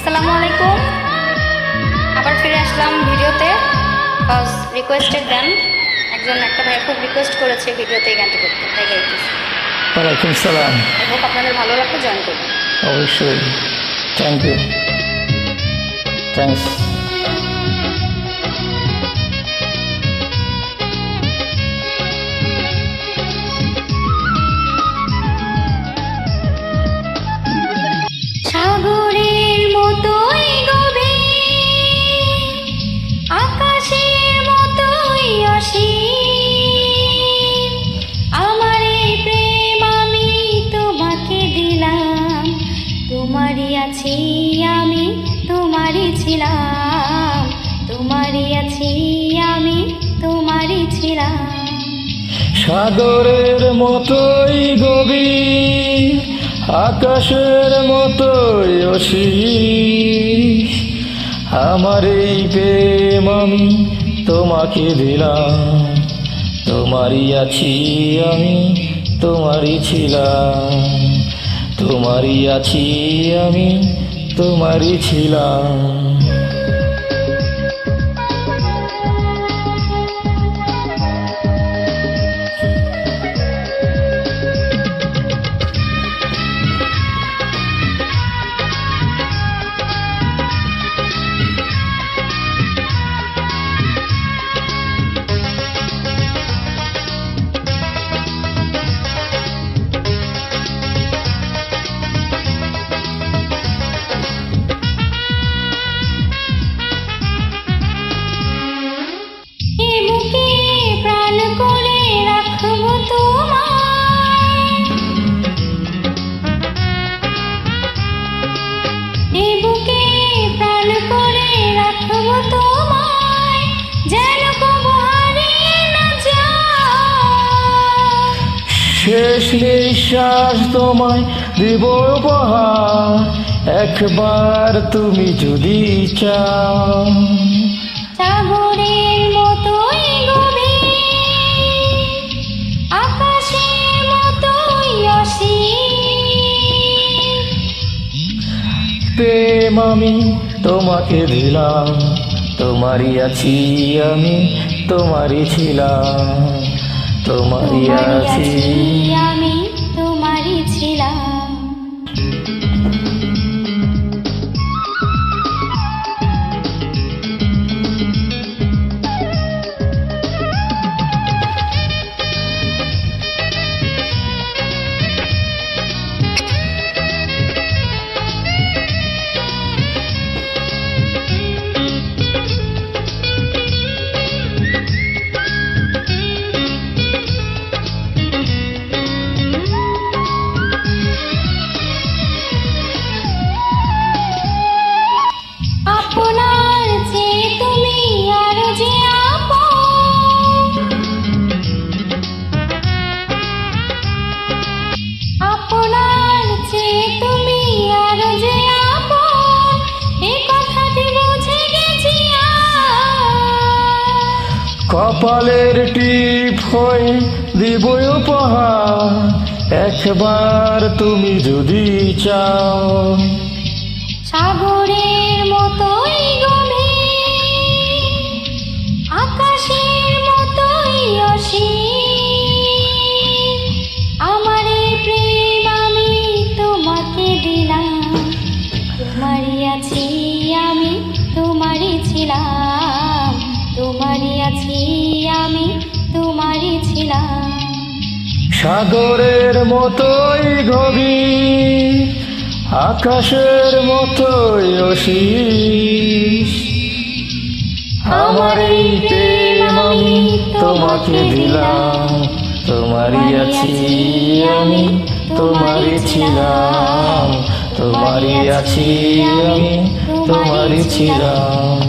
আসসালামু আলাইকুম। আবার ফিরে আসলাম ভিডিওতে। রিকোয়েস্টেড গান, একটা ভাইয়া খুব রিকোয়েস্ট করেছে ভিডিওতে এই গানটি করতে, তাই গাইতেছি। ওয়ালাইকুম সালাম। আই হোপ আপনাদের ভালো লাগবে, জয়েন করবেন। অবশ্যই, থ্যাংক ইউ, থ্যাংকস। সাগরের মতোই গভীর, আকাশের মতোই অসীম, আমার এই প্রেম আমি তোমাকে দিলাম। তোমারই আছি আমি, তোমারই ছিলাম। তোমারই আছি আমি, তোমারই ছিলাম। সাগরের মতোই গভীর, আকাশের মতোই অসীম, আমার এই প্রেম আমি তোমাকে দিলাম। তোমারই আছি আমি, তোমারই ছিলাম। তোমারই আছি আমি, তোমারই ছিলাম। শেষ নিঃশ্বাস তোমায় দিব উপহার, একবার তুমি যদি চাও। সাগরের মতোই গভীর, আকাশের মতোই অসীম, প্রেম আমি তোমাকে দিলাম। তোমারই আছি আমি, তোমারই ছিলাম। তোমারই আছি আমি, তোমারই ছিলাম। কপালের টিপ হয়ে দিব উপহার, একবার তুমি যদি চাও। সাগরের মতোই গভীর, আকাশের মতোই অসীম, আমার এই প্রেম আমি তোমাকে দিলাম। তোমারই আছি আমি, তোমারই ছিলাম। তোমারই আছি আমি, তোমারই ছিলাম। সাগরের মতোই গভীর, আকাশের মতোই অসীম, আমার এই প্রেম আমি তোমাকে দিলাম। তোমারই আছি আমি, তোমারই ছিলাম। তোমারই আছি আমি, তোমারই ছিলাম।